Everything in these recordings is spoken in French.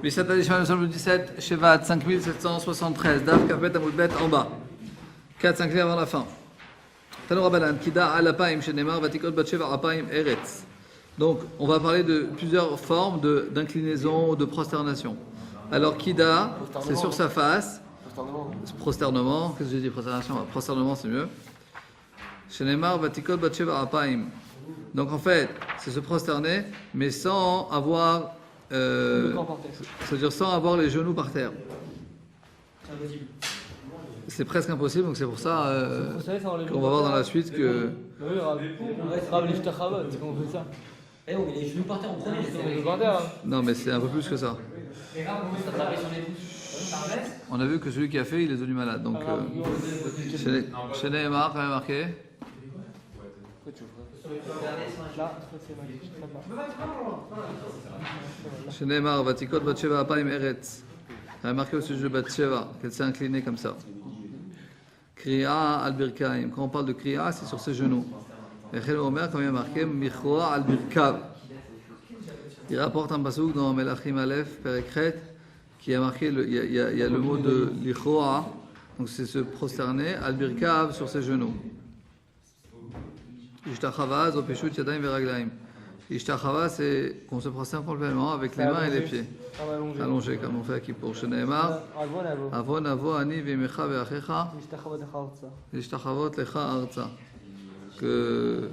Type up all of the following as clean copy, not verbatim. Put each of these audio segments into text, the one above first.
Bishat Adishman, le 17, Shevat, 5773, Daf Kafbet Amoudbet en bas. 4-5 lignes avant la fin. Tano Rabbanan, Kida Alapaim, Shenemar, Vatikot Batsheva Apaim Eretz. Donc, on va parler de plusieurs formes d'inclinaison ou de prosternation. Alors, Kida, c'est sur sa face. Prosternement. Qu'est-ce que j'ai dit? Prosternation. Prosternement, c'est mieux. Shenemar, Vatikot Batsheva Apaim. Donc, en fait, c'est se prosterner, mais sans avoir. C'est-à-dire sans avoir les genoux par terre. C'est presque impossible, donc c'est pour ça qu'on va voir dans la suite que. Oui, Rav l'Ishtachavat, c'est comment on fait ça? Eh non, mais les genoux par terre en premier. Les genoux par terre, hein. Non, mais c'est un peu plus que ça. Les Rav, on va taper sur les pouces. On a vu que celui qui a fait, il est devenu malade. Donc, chez Neymar, quand même marqué. Là, c'est Chez Neymar, Vatikot Batsheva Apaim Eretz. Il a marqué au sujet de Batsheva, qu'elle s'est inclinée comme ça. Kriya al-Birkaim. Quand on parle de Kriya, c'est sur ses genoux. Et Khel Omer, comme il a marqué, Michroa al-Birkav. Il rapporte un pasouk dans Melachim Aleph, Perekret, qui a marqué, il y a le mot de Lichroa, donc c'est se prosterner, al-Birkav sur ses genoux. Ishtachava, Zopeshut Yadayim Veraglaim. Ishtachava, c'est qu'on se prosterne complètement avec les mains et les pieds. Allongé, comme on fait à Kippour. Sheneemar, Avon Avo Ani Vimecha Veachecha, Ishtachavot Lecha Arza. Que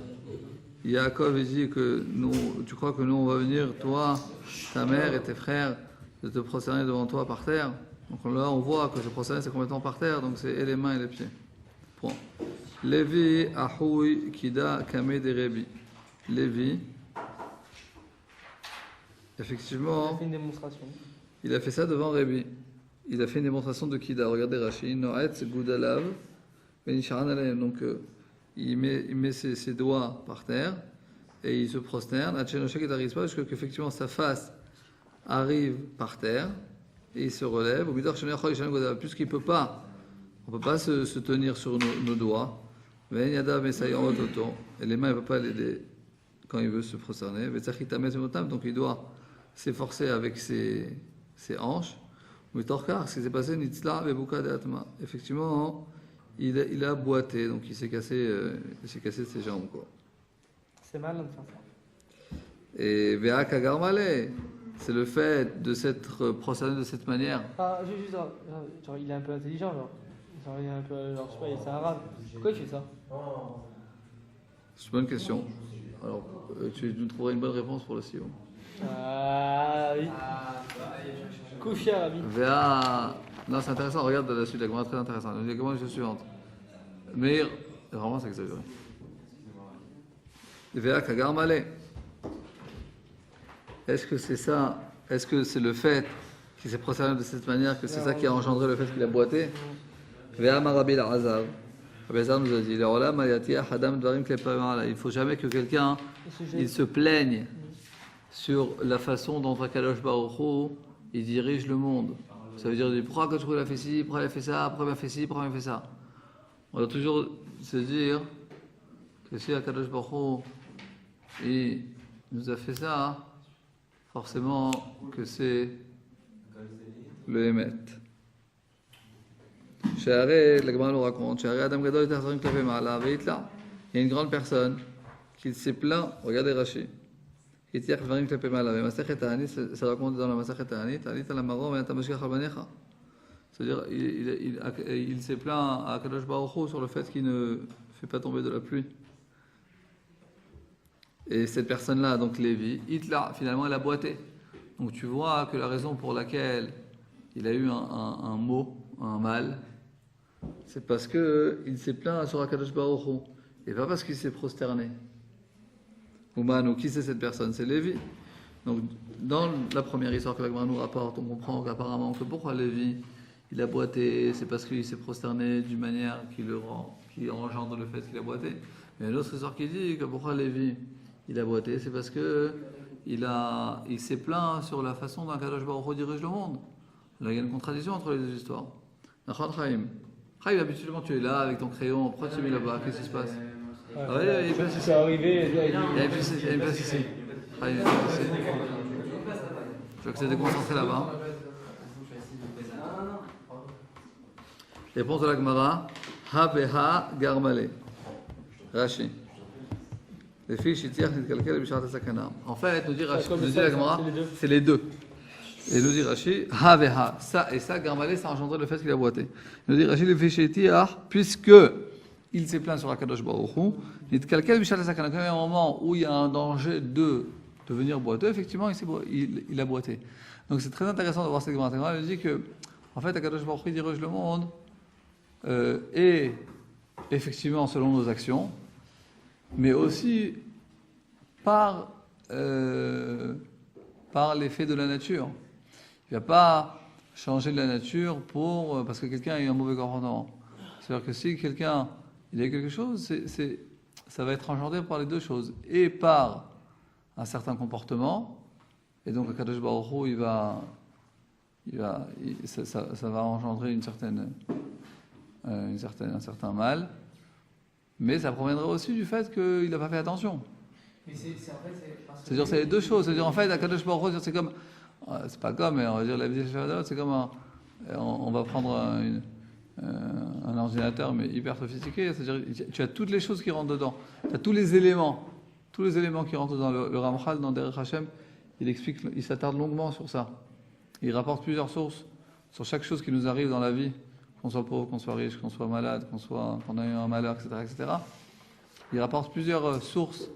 Yaakov dit que nous, tu crois que nous on va venir, toi, ta mère et tes frères, de te prosterner devant toi par terre. Donc là on voit que se prosterner c'est complètement par terre, donc c'est et les mains et les pieds. Point. Lévi Ahoui Kida Kame de Rebi. Lévi, effectivement, fait une démonstration. il a fait ça devant Rebi. Il a fait une démonstration de Kida. Regardez Rashi. Noetz Goudalav Benisharan Alem. Donc il met ses doigts par terre et il se prosterne. Hachenoshek et Arispa, jusqu'à ce qu'effectivement sa face arrive par terre et il se relève. Puisqu'il ne peut pas, on ne peut pas se tenir sur nos doigts. Et les mains, il ne peut pas l'aider quand il veut se prosterner. Donc il doit s'efforcer avec ses hanches. Ce qui s'est passé, effectivement, il a boité, donc il s'est cassé ses jambes. Quoi. C'est mal de faire ça. Et Vea Kagarmale, c'est le fait de s'être prosterné de cette manière. Ah, juste, genre, il est un peu intelligent, genre. Il est un peu, genre, je sais pas, c'est arabe. Pourquoi il fait ça? C'est une bonne question. Alors, tu nous trouveras une bonne réponse pour le Sion. Ah oui. Couché Arabi. Vea. Non, c'est intéressant. Regarde la suite, la commande très intéressante. La commande est suivante. Mais vraiment, c'est exagéré. Vea Kagarmale. Est-ce que c'est ça? Est-ce que c'est le fait qu'il s'est prosterné de cette manière que c'est ça qui a engendré le fait qu'il a boité? Vea Marabi al-Azab. Rabbi Azar nous a dit, il ne faut jamais que quelqu'un il se plaigne sur la façon dont Akadosh Baruch Hu il dirige le monde. Ça veut dire, pourquoi Akadosh Baruch Hu a fait ci, pourquoi il a fait ça, pourquoi il a fait ci, pourquoi il a fait ça. On doit toujours se dire que si Akadosh Baruch Hu il nous a fait ça, forcément que c'est le Hémet. La Gemara nous raconte, il y a une grande personne qui s'est plaint, regardez Rashi, ça raconte dans la Masachet Ta'anit, c'est-à-dire il s'est plaint à Kadosh Baruch Hu sur le fait qu'il ne fait pas tomber de la pluie. Et cette personne-là, donc Lévi, finalement elle a boité. Donc tu vois que la raison pour laquelle il a eu un mot, un mal, c'est parce qu'il s'est plaint sur Akadosh Baruch Hu, et pas parce qu'il s'est prosterné. Oumanou, qui c'est cette personne? C'est Lévi. Donc, dans la première histoire que la Gemara nous rapporte, on comprend qu'apparemment que pourquoi Lévi il a boité, c'est parce qu'il s'est prosterné d'une manière qui engendre le fait qu'il a boité. Mais il y a une autre histoire qui dit que pourquoi Lévi il a boité, c'est parce que il s'est plaint sur la façon dont Akadosh Baruch Hu dirige le monde. Là, il y a une contradiction entre les deux histoires. Nachon Chaim. Chaim, habituellement tu es là avec ton crayon, pourquoi tu es mis là-bas? Qu'est-ce qui se passe? Il y a une place ici. Il y a une place ici. veux que tu étais concentré là-bas. Réponse de la Gemara. Ha beha garmale. Rashi. Les filles shitiach nitkalkel bishat sakana. En fait, nous dit Rashi, nous dit la Gemara, c'est les deux. Et nous dit Rashi, ha veha, ça et ça, garmale, ça a engendré le fait qu'il a boité. Nous dit Rashi, les filles shitiach, puisque il s'est plaint sur Akadosh Baruch Hu, nitkalkel bishat sakana. Quand il y a un moment où il y a un danger de devenir boiteux, effectivement, il a boité. Donc c'est très intéressant de voir cette Gemara. Elle dit que, en fait, Akadosh Baruch Hu dirige le monde. Et effectivement selon nos actions, mais aussi par l'effet de la nature. Il ne va pas changer de la nature parce que quelqu'un a eu un mauvais comportement. C'est-à-dire que si quelqu'un il a quelque chose, ça va être engendré par les deux choses, et par un certain comportement, et donc Akadosh Baruch Hu, ça va engendrer un certain mal, mais ça proviendrait aussi du fait qu'il n'a pas fait attention. Mais C'est-à-dire c'est les deux choses. C'est-à-dire en fait, Akadosh Baruch Hu, c'est comme, c'est pas comme, mais on va dire la vie c'est comme on va prendre un ordinateur mais hyper sophistiqué. C'est-à-dire tu as toutes les choses qui rentrent dedans, tu as tous les éléments qui rentrent dedans. Le Ramchal dans Derech Hashem, il s'attarde longuement sur ça. Il rapporte plusieurs sources sur chaque chose qui nous arrive dans la vie. Qu'on soit pauvre, qu'on soit riche, qu'on soit malade, qu'on ait eu un malheur, etc. Il rapporte plusieurs sources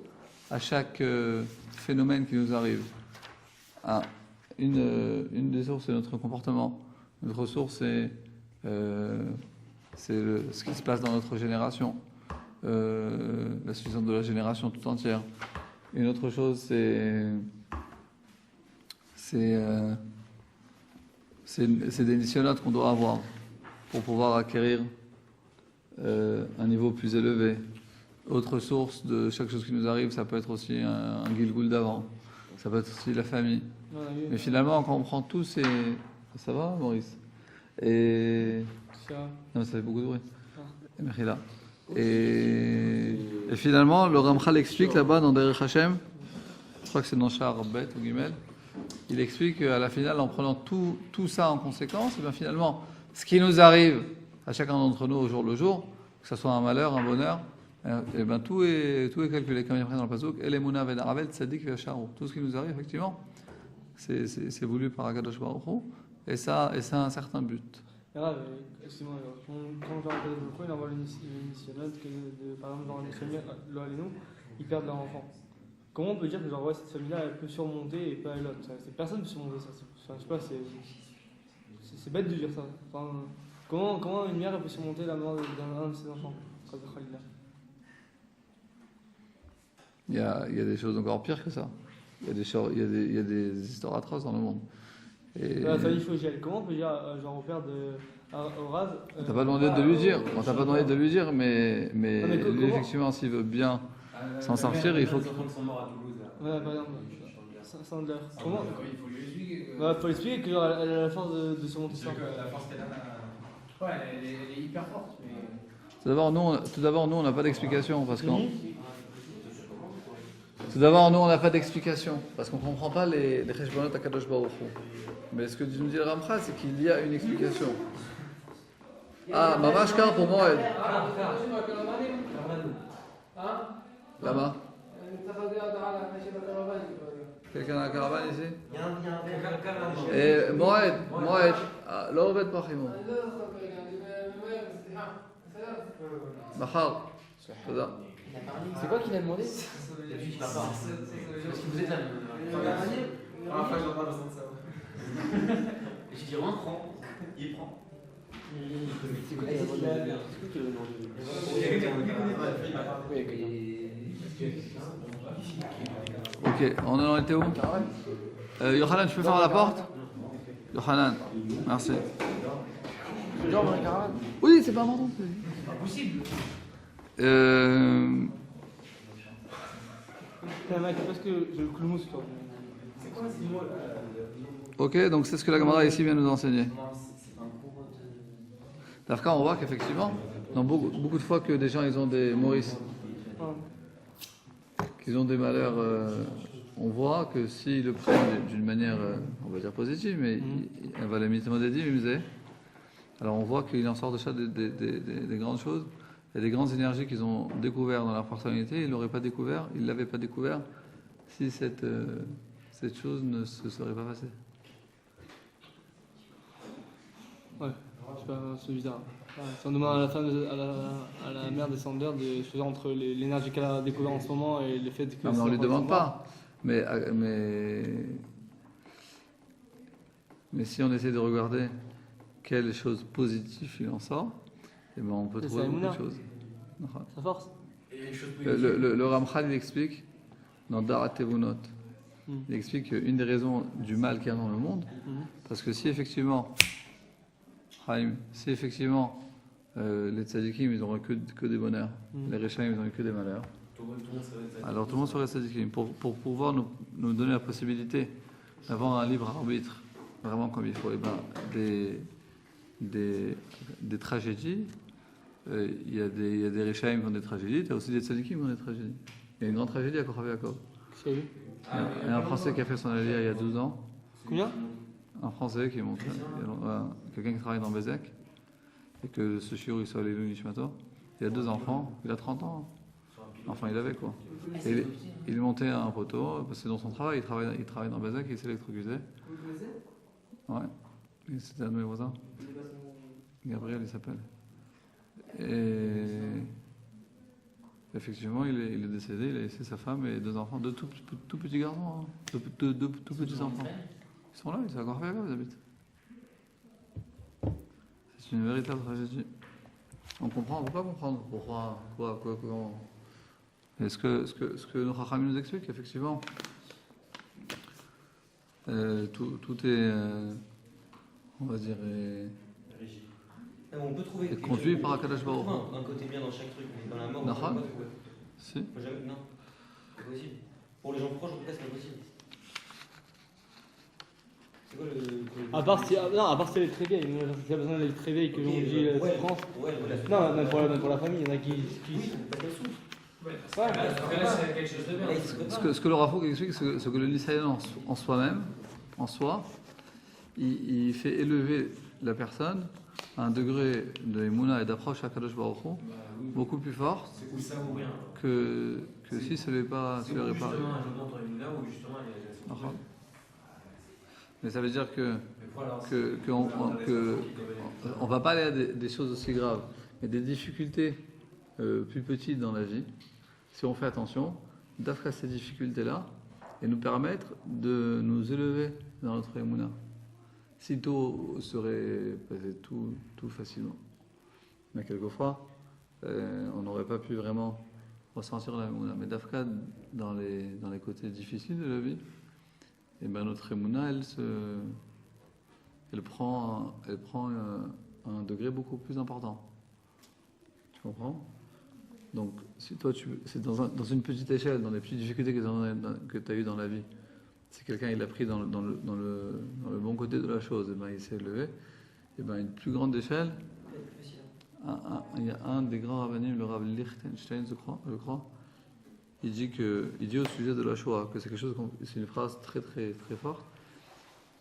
à chaque phénomène qui nous arrive. Une des sources, c'est notre comportement. Une autre source, c'est ce qui se passe dans notre génération, la situation de la génération tout entière. Une autre chose, c'est des nisyonotes qu'on doit avoir pour pouvoir acquérir un niveau plus élevé. Autre source de chaque chose qui nous arrive, ça peut être aussi un Gilgul d'avant, ça peut être aussi la famille. Mais finalement, quand on prend tous ces... Ça va, Maurice? Non, ça fait beaucoup de bruit. Merci là. Et finalement, le Ramchal explique là-bas dans Derech Hashem, je crois que c'est dans Sha'ar Bet ou Gimel, il explique qu'à la finale, en prenant tout ça en conséquence, et bien finalement, ce qui nous arrive à chacun d'entre nous au jour le jour, que ce soit un malheur, un bonheur, et ben tout est calculé, comme il y a pris dans le pasuk, Elemuna Vedaravel Tzadik Vesharu. Tout ce qui nous arrive, effectivement, c'est voulu par Akadosh Baruch Hu, et ça a un certain but. Excuse-moi, quand Akadosh Baruch Hu, il envoie le missionnaire, par exemple, dans les familles, ils perdent leur enfant. Comment on peut dire que genre, cette famille-là, elle peut surmonter et pas l'autre? Personne ne peut surmonter ça. Je sais pas, c'est bête de dire ça. Enfin, comment une mère elle peut surmonter la mort d'un de ses enfants? Il y a des choses encore pires que ça. Il y a des histoires atroces dans le monde. La famille Fogiel, comment on peut dire genre au père de Horaz? On t'a pas demandé de lui dire. On t'a pas demandé de lui dire, mais lui, effectivement, s'il veut bien s'en sortir, il faut. Ouais, par exemple. Sandler. Comment? Il faut lui expliquer. Il faut expliquer qu'elle a la force de surmonter ça. La force qu'elle a, ouais, elle est hyper forte. Mais... Tout d'abord, nous, on n'a pas d'explication parce qu'on. Tout d'abord, nous, on n'a pas d'explication parce qu'on ne comprend pas les cheshbonot à Kadosh Baruch Hu. Mais ce que nous dit le Ramchal, c'est qu'il y a une explication. Ah, Mamash Kar pour Moed. Là-bas. Quelqu'un a la caravane ici? Et Moed, לא עובד פה חימום. מחר. תודה. C'est quoi qu'il a demandé? Parce que vous êtes là. Enfin, j'en parle besoin de ça. J'ai dit on prend. Il prend. C'est quoi qu'il a demandé? Ok, on en était où? Yohanan, tu peux faire la porte? Yohanan, merci. Oui, c'est pas important. C'est pas possible. Parce que j'ai le coup de mousse, toi. C'est quoi ces mots là? Ok, donc c'est ce que la Gemara ici vient nous enseigner. D'Afka, on voit qu'effectivement, dans beaucoup de fois que des gens ils ont des Maurice, qu'ils ont des malheurs on voit que s'ils le prennent d'une manière, on va dire positive, mais elle va la mettre alors on voit qu'il en sort de ça des grandes choses. Il y a des grandes énergies qu'ils ont découvertes dans leur personnalité. Ils ne l'auraient pas découvert, ils ne l'avaient pas découvert si cette chose ne se serait pas passée. Ouais, c'est bizarre. Ouais, si on demande à la femme, à la mère des Sanders de choisir entre l'énergie qu'elle a découvert en ce moment et le fait que. Non, mais on ne lui demande pas. Mais si on essaie de regarder quelles choses positives il en sort, eh ben on peut trouver beaucoup de choses. Ça force. Le Ramchal, il explique dans Darat Tevunot, il explique qu'une des raisons du mal qu'il y a dans le monde, parce que si effectivement, les tzadikim, ils n'auraient que des bonheurs, les Rechaim, ils n'auraient que des malheurs, alors tout le monde serait tzadikim. Pour pouvoir nous donner la possibilité d'avoir un libre arbitre, vraiment comme il faut, et des tragédies, il y a des Rechaim qui ont des tragédies, il y a aussi des tzadikim qui ont des tragédies. Il y a une grande tragédie à Kochav Yaakov. Il y a un Français qui a fait son aliyah il y a 12 ans. Combien? Un Français qui est monté, quelqu'un qui travaille dans Bézek, et que ce shiur il soit allé Nishmato. Il a 2 enfants, il a 30 ans. Enfin, il avait quoi. Et il est monté à un poteau, c'est dans son travail, il travaille dans Bézek, il s'est électrocuté. Ouais, c'était un de mes voisins. Gabriel, il s'appelle. Et effectivement, il est décédé, il a laissé sa femme et 2 enfants, 2 tout petits garçons, hein. 2 tout petits enfants. Ils sont là, ils sont encore fait là, ils habitent. C'est une véritable tragédie. On peut pas comprendre pourquoi, comment. Et ce que nos Chachamim nous explique, effectivement, tout est, on va dire, on peut trouver est conduit par Akadosh Baruch Hu. Un côté bien dans chaque truc, mais dans la mort, Non, on peut pas trouver. Si. Non, c'est pas possible. Pour les gens proches, en tout cas, c'est pas possible. C'est quoi le. À part si elle est très vieille, s'il y a besoin d'être très vieille, que l'on dit souffrance. Ouais, voilà. Non, même pour la famille, il y en a qui. Oui, parce qu'elle souffre. Ouais. C'est quelque chose de bien. Ce que le Rafouk explique, c'est que le Nisaïen en soi-même, en soi, il fait élever la personne à un degré de Emouna et d'approche à Kadosh Baruch Hu beaucoup plus fort C'est ça ou rien. que si ce n'est pas C'est réparé. justement un moment dans une là où justement il y a. Mais ça veut dire on va pas aller à des choses aussi graves, mais des difficultés plus petites dans la vie, si on fait attention, d'affronter ces difficultés-là et nous permettre de nous élever dans notre émouna. Si tout serait passé tout facilement. Mais quelquefois, on n'aurait pas pu vraiment ressentir la émouna. Mais d'Afka, dans les côtés difficiles de la vie, et ben notre émouna, elle prend un degré beaucoup plus important. Tu comprends? Donc, si toi, c'est dans une petite échelle, dans les petites difficultés que tu as eues dans la vie, si quelqu'un il a pris dans le bon côté de la chose, et ben il s'est élevé, et ben une plus grande échelle, il y a un des grands rabbinim, le Rav Lichtenstein, je crois, il dit au sujet de la Shoah que c'est une phrase très très très forte.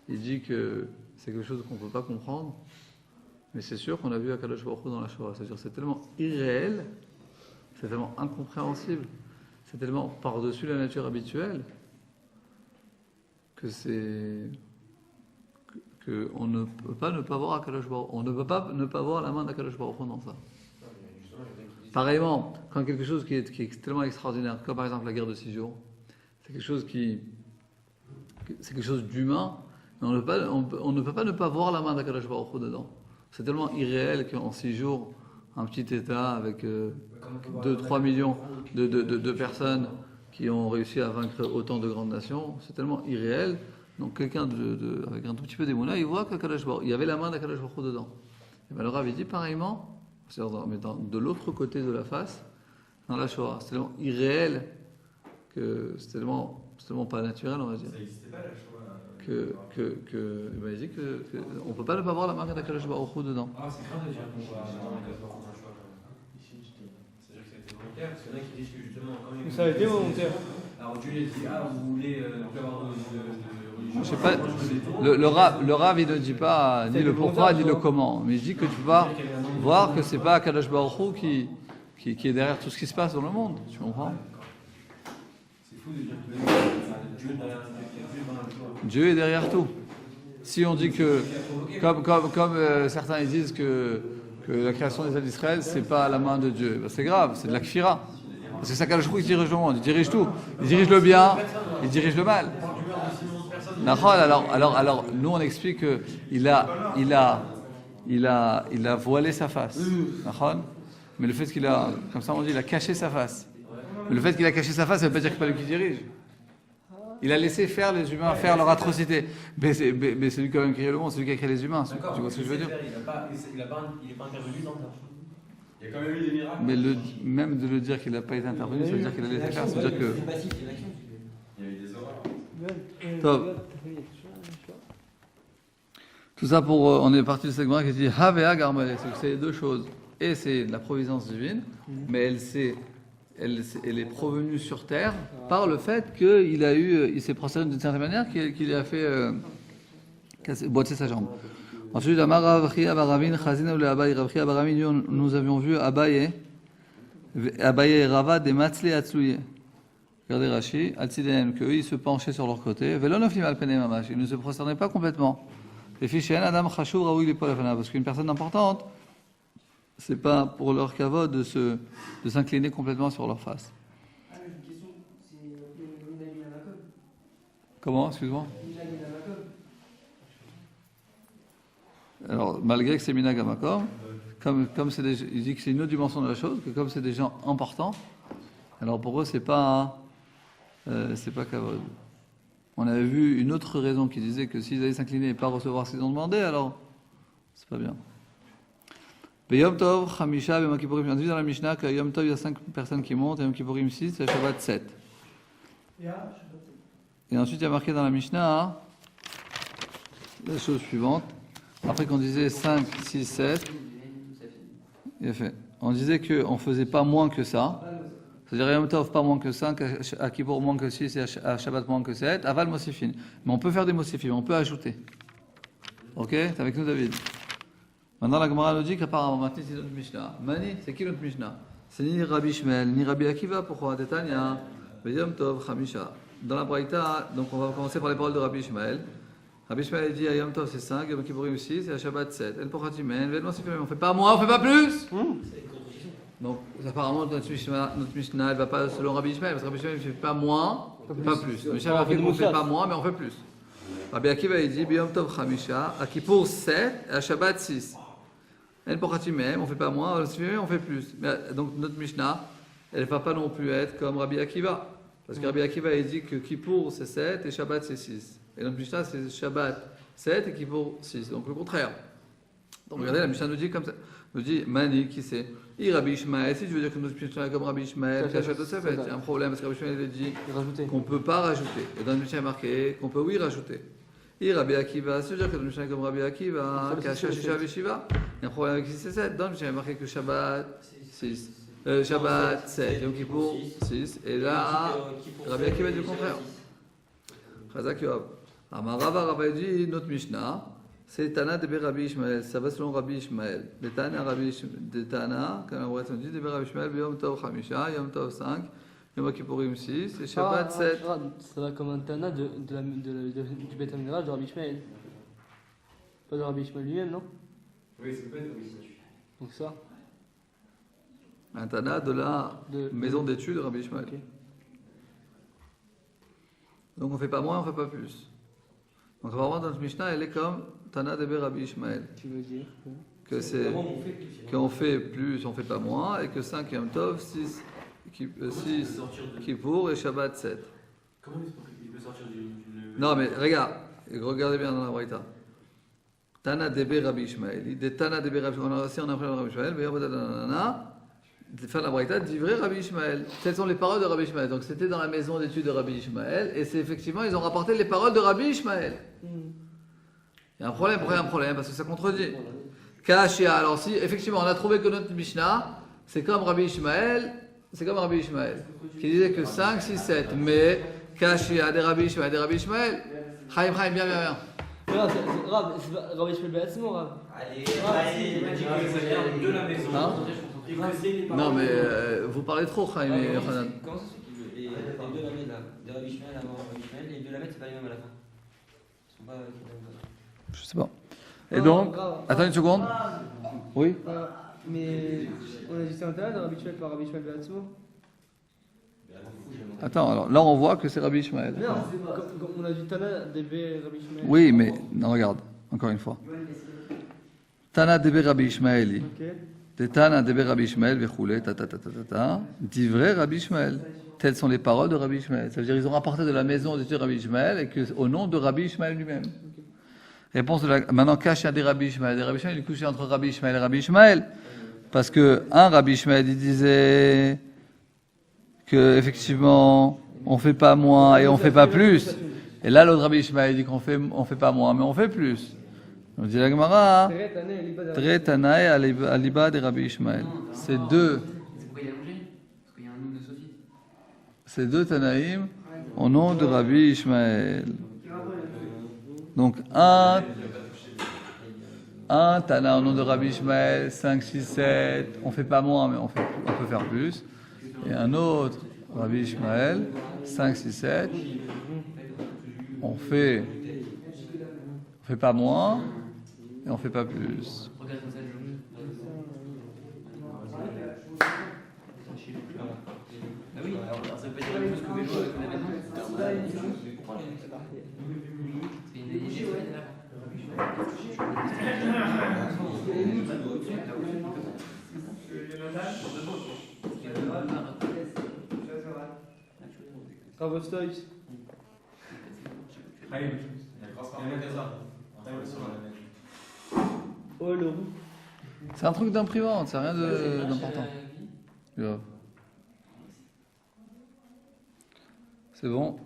Il dit que c'est quelque chose qu'on ne peut pas comprendre, mais c'est sûr qu'on a vu Akadosh Baruch Hu dans la Shoah. C'est-à-dire c'est tellement irréel, c'est tellement incompréhensible, c'est tellement par-dessus la nature habituelle que on ne peut pas ne pas voir Akadosh Baruch Hu. On ne peut pas ne pas voir la main d'Akadosh Baruch Hu dans ça. Pareillement, quand quelque chose qui est tellement extraordinaire, comme par exemple la guerre de 6 jours, c'est quelque chose d'humain, mais on ne peut pas ne pas voir la main d'Akadosh Baruch Hu dedans. C'est tellement irréel qu'en 6 jours, un petit État avec 2-3 millions de personnes qui ont réussi à vaincre autant de grandes nations, c'est tellement irréel. Donc quelqu'un avec un tout petit peu d'émouna, il voit qu'il y avait la main d'Akadosh Baruch Hu dedans. Et bien le Rav dit pareillement, mais de l'autre côté de la face, dans la Shoah. C'est tellement irréel que c'est tellement pas naturel, on va dire. Ça n'existait pas la Shoah. Il dit qu'on ne peut pas ne pas voir la marque d'Akadosh Baruch Hu dedans. Ah, c'est grave de dire qu'on va avoir un Akadosh Baruch Hu dans la Shoah quand même. C'est-à-dire que ça a été volontaire, parce qu'il y en a qui disent que justement, quand même. Ça a été volontaire. Alors Dieu les dit, vous voulez ne plus avoir de religion. Je sais pas, le Rav, il ne dit pas ni le pourquoi ni le comment, mais il dit que tu vas voir que c'est pas Kadosh Baruch Hu qui est derrière tout ce qui se passe dans le monde. Tu comprends? C'est fou de dire que Dieu est derrière tout. Dieu est derrière tout. Si on dit que, comme certains ils disent que la création des États d'Israël, c'est pas à la main de Dieu, ben c'est grave, c'est de la kfira. Parce que c'est Kadosh Baruch Hu qui dirige le monde, il dirige tout. Il dirige le bien, il dirige le mal. Alors, nous on explique qu'il a voilé sa face. Mais le fait qu'il a, comme ça on dit, il a caché sa face. Mais le fait qu'il a caché sa face, ça ne veut pas dire que c'est pas lui qui dirige. Il a laissé faire les humains faire leur atrocité. Mais c'est lui quand même qui a créé le monde, c'est lui qui a créé les humains. Tu vois ce que je veux dire? Il n'est pas intervenu dans ça. Il y a quand même eu des miracles. Mais même de le dire qu'il n'a pas été intervenu, ça veut dire qu'il a laissé faire. Ça veut dire que. C'est passif, c'est l'action. Il y a eu des horreurs. Top. Tout ça pour. On est parti de cette Gemara qui dit Havea Garmale. C'est deux choses. Et c'est la providence divine, mais elle est provenue sur terre par le fait qu'il s'est procédé d'une certaine manière, qu'il a fait boiter sa jambe. Ensuite, nous avions vu Abaye et Rava des Matzli Atslouye. Regardez Rashi, Atsidem, qu'eux ils se penchaient sur leur côté. Velonofim alpene mamash, ils ne se prosternaient pas complètement. Les fichén Adam Chashou Raoui les Polafana, parce qu'une personne importante, c'est pas pour leur kavod de s'incliner complètement sur leur face. Ah, j'ai une question, c'est Minag Minamakom. Comment, excuse-moi? Minag Minamakom. Alors, malgré que c'est Minagamakom, comme il dit que c'est une autre dimension de la chose, que comme c'est des gens importants, alors pour eux, c'est pas kavod. On avait vu une autre raison qui disait que s'ils allaient s'incliner et pas recevoir ce qu'ils ont demandé, alors c'est pas bien. Yom Tov, Chamisha, Yom Kippourim. On dit dans la Mishnah que Yom Tov, il y a 5 personnes qui montent, et Yom Kippourim 6, et Shabbat 7. Et ensuite, il y a marqué dans la Mishnah la chose suivante. Après qu'on disait 5, 6, 7, il a fait. On disait qu'on ne faisait pas moins que ça. C'est-à-dire Yom Tov pas moins que 5, à Kippour moins que 6, et à Shabbat moins que 7, Aval Mosifin. Mais on peut faire des Mosifim, on peut ajouter. Ok? T'es avec nous, David? Maintenant, la Gemara nous dit qu'apparemment, maintenant, c'est notre Mishnah. Mani, c'est qui notre Mishnah? C'est ni Rabbi Shmuel, ni Rabbi Akiva. Pourquoi? Détania, Yom Tov, Chamisha. Dans la Braïta, donc on va commencer par les paroles de Rabbi Shmuel. Rabbi Shmuel dit à Yom Tov c'est 5, Yom Kippourim 6, et à Shabbat 7. El Pochatimen, Vedman Sifim, on fait pas moins, on fait pas plus. Donc, apparemment, notre Mishnah, elle va pas selon Rabbi Shmuel, parce que Rabbi Shmuel ne fait pas moins, pas plus. Le Mishnah marqué qu'on ne fait pas moins, mais on fait plus. Rabbi Akiva, il dit Yom Tov Chamisha, à Kippour 7, et à Shabbat 6. El Pochatimem, on ne fait pas moins, on fait plus. Mais, donc notre Mishnah, elle ne va pas non plus être comme Rabbi Akiva. Parce que Rabbi Akiva, il dit que Kippour c'est 7 et Shabbat c'est 6. Et notre Mishnah, c'est Shabbat 7 et Kippour 6. Donc le contraire. Donc regardez, la Mishnah nous dit comme ça. Nous dit Mani, qui c'est? Rabbi Ishmael. Si tu veux dire que notre Mishnah est comme Rabbi Ishmael, il y a un problème parce que Rabbi Ishmael dit qu'on ne peut pas rajouter. Et dans le Mishnah, il est marqué qu'on peut oui rajouter. Rabbi Akiva, c'est-à-dire que le Mishnah est comme Rabbi Akiva, Kasha Veshiva. Il y a un problème avec 6 et 7. Dans le Mishnah, il est marqué que Shabbat 6. Shabbat 7, Yom Kippour 6. Et là, Rabbi Akiva dit le contraire. Chazak Yoav. Amarava Rabbi dit notre Mishnah, c'est Tana de Rabbi Ishmael. Ça va selon Rabbi Ishmael. Le Tana, de Tana, quand on dit de Rabbi Ishmael, Yom Tov Chamisha, Yom Tov 5. Yom Kippourim 6 et Shabbat 7. Ça va comme un Tana du Beth Amidrash de Rabbi Ishmael. Pas de Rabbi Ishmael lui-même, non? Oui, c'est peut-être oui. Donc ça. Un Tana de la maison d'études de Rabbi Ishmael. Okay. Donc on ne fait pas moins, on ne fait pas plus. Donc apparemment dans notre Mishnah, elle est comme Tana de Rabbi Ishmael. Tu veux dire que c'est qu'on fait plus, on ne fait pas moins, et que 5 Yom Tov, 6 Kippour et Shabbat 7. Comment il peut sortir du... Non mais regardez bien dans la Braïta. Tana Debe Rabbi Ishmael. Il dit Tana Debe Rabbi Ishmael. On a aussi Rabbi Ishmael, mais fin la Braïta, divrei Rabbi Ishmael. Telles sont les paroles de Rabbi Ishmael. Donc c'était dans la maison d'études de Rabbi Ishmael, et c'est effectivement, ils ont rapporté les paroles de Rabbi Ishmael. Il y a un problème, pourquoi il y a un problème? Parce que ça contredit. Kashia, alors si effectivement on a trouvé que notre Mishnah, c'est comme Rabbi Ishmael, c'est comme Rabbi Ishmael, qui disait que 5, 6, 7, mais Kashia des Rabbi Ishmael, Chaim, viens. Non, c'est grave, c'est pas Rabbi Ishmael Beatzmo, Rav. Allez, Il a dit que ça vient de la maison. Hein Il que c'est les Non, paroles. mais vous parlez trop, Chaim et Hanan. Comment ça se fait que les deux lamelles là, de Rabbi Ishmael avant Rabbi Ishmael, les deux lamelles c'est pas les mêmes à la fin. Ils sont pas les mêmes. Je sais pas. Et donc, Grave. attends une seconde. Oui. Mais on a dit c'est un talent de Rabbi Ishmael par Rabbi Ishmael Beatzmo. Attends, alors là on voit que c'est Rabbi Ishmael. Non, comme on a dit Tana, DB, Rabbi Ishmael. Oui, mais non, regarde, encore une fois. Tana debe Rabbi Ishmaeli. Ok. Tana debe Rabbi Ishmael, vechule, divrei Rabbi Ishmael. Telles sont les paroles de Rabbi Ishmael. Ça veut dire qu'ils ont rapporté de la maison de Rabbi Ishmael et que au nom de Rabbi Ishmael lui-même. Réponse de la... Maintenant, cache un des Rabbi Ishmael. Des Rabbi Ishmael, il est couché entre Rabbi Ishmael et Rabbi Ishmael. Parce que un Rabbi Ishmael, il disait que effectivement, on fait pas moins et on fait pas plus. Et là, l'autre Rabbi Ishmael dit qu'on fait pas moins, mais on fait plus. On dit la Gemara, Tre Tanae aliba des Rabbi Ishmael. C'est deux. C'est pourquoi il a longé? Parce qu'il y a un nom de Sophie. C'est deux Tanaïm au nom de Rabbi Ishmael. Donc un Tana au nom de Rabbi Ishmael, 5, 6, 7, on fait pas moins mais on peut faire plus. Et un autre Rabbi Ishmael, 5, 6, 7, on fait pas moins et on fait pas plus. Regarde comme ça le jour. Ah oui, alors ça peut dire plus que vélo avec la maison. C'est une idée là. Rav Stoïs. Oh, le roux. C'est un truc d'imprimante, c'est rien d'important. Grave. C'est bon.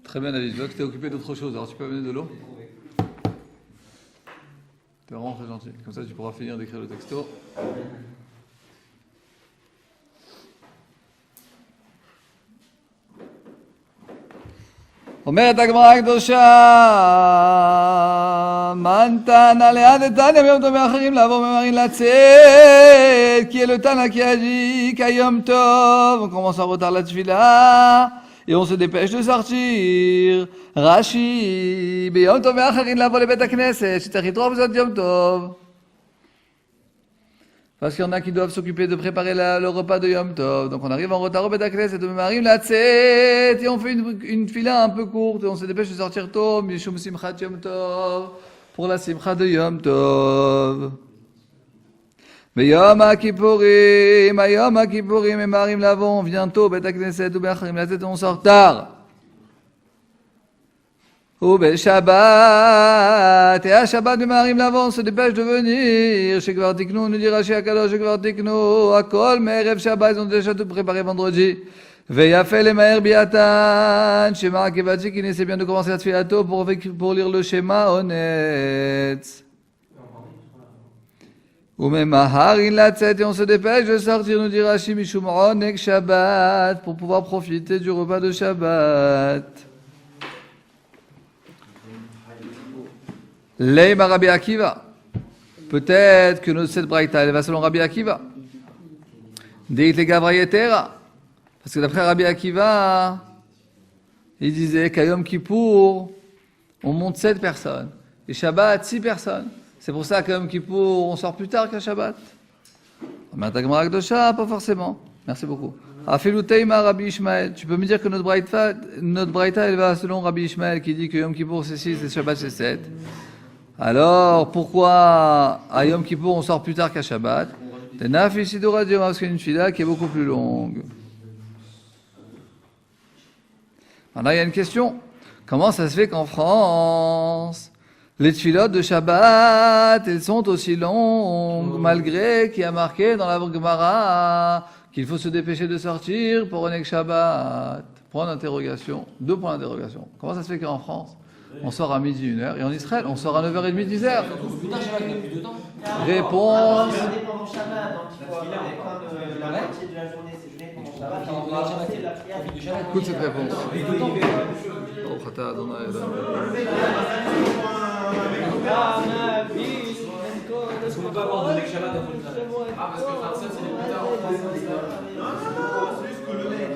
Très bien David, je vois que tu es occupé d'autre chose, alors tu peux amener de l'eau? T'es vraiment très gentil, comme ça tu pourras finir d'écrire le texto. אומרת הגמרא הקדושה, מן תנא ליד תניא ביום טוב מאחרים לעבור ממרין לצאת, qui est le Tana qui a dit qu'à Yom Tov, on commence en retard la tefila, et on se dépêche de sortir. Rashi, ביום טוב מאחרים לעבור לבית הכנסת, שצריך לתרום זאת יום טוב. Parce qu'il y en a qui doivent s'occuper de préparer le repas de Yom Tov. Donc on arrive en retard au Beth Knesset, et on fait une fila un peu courte, et on se dépêche de sortir tôt, Mishum Simchat Yom Tov, pour la Simcha de Yom Tov. Yom HaKippurim, et Marim l'avons, on vient tôt au Beth Knesset, ou Be'acharim Latzet, on sort tard. Ou Shabbat, et à Shabbat de Marim l'avant, on se dépêche de venir. Chez Kvartiknou, nous dit Rashi Akadosh, chez Kvartiknou, à Kol, Merev Shabbat, ils ont déjà tout préparé vendredi. Veyafel et Maher Biatan, Shema Kevatik, il essaie bien de commencer à Tfilato pour lire le schéma honnête. Ou même Maharin Latzet, et on se dépêche de sortir, nous dit Rashi Mishum Onek Shabbat, pour pouvoir profiter du repas de Shabbat. Leima Rabbi Akiva. Peut-être que cette braïta, elle va selon Rabbi Akiva. Deit le Gavrayetera. Parce que d'après Rabbi Akiva, il disait qu'à Yom Kippour, on monte 7 personnes. Et Shabbat, 6 personnes. C'est pour ça qu'à Yom Kippour, on sort plus tard qu'à Shabbat. Mais à Gemara Akdosha, pas forcément. Merci beaucoup. Afilu Teima Rabbi Ishmael. Tu peux me dire que notre braïta, elle va selon Rabbi Ishmael qui dit que Yom Kippour c'est 6 et Shabbat c'est 7. Alors, pourquoi à Yom Kippour on sort plus tard qu'à Shabbat? Parce qu'il y a une fila qui est beaucoup plus longue. Maintenant, il y a une question. Comment ça se fait qu'en France, les tfilotes de Shabbat, elles sont aussi longues, malgré qu'il y a marqué dans la Gemara qu'il faut se dépêcher de sortir pour Onek Shabbat? Point d'interrogation. 2 points d'interrogation. Comment ça se fait qu'en France, on sort à midi 1h, et en Israël, on sort à 9h30, 10h. Putain, Shabbat, t'as plus de temps. Réponse. Regarder pendant Shabbat, donc il faut avoir comme la moitié de la journée, c'est jeûner pendant Shabbat, et on va ramasser la prière. Écoute cette réponse. Oh, Khata Adonai Adam. Parce qu'on peut pas avoir de Shabbat après le Shabbat. Ah, parce que Kharsan, c'est les plus tard. Non, c'est juste que le mec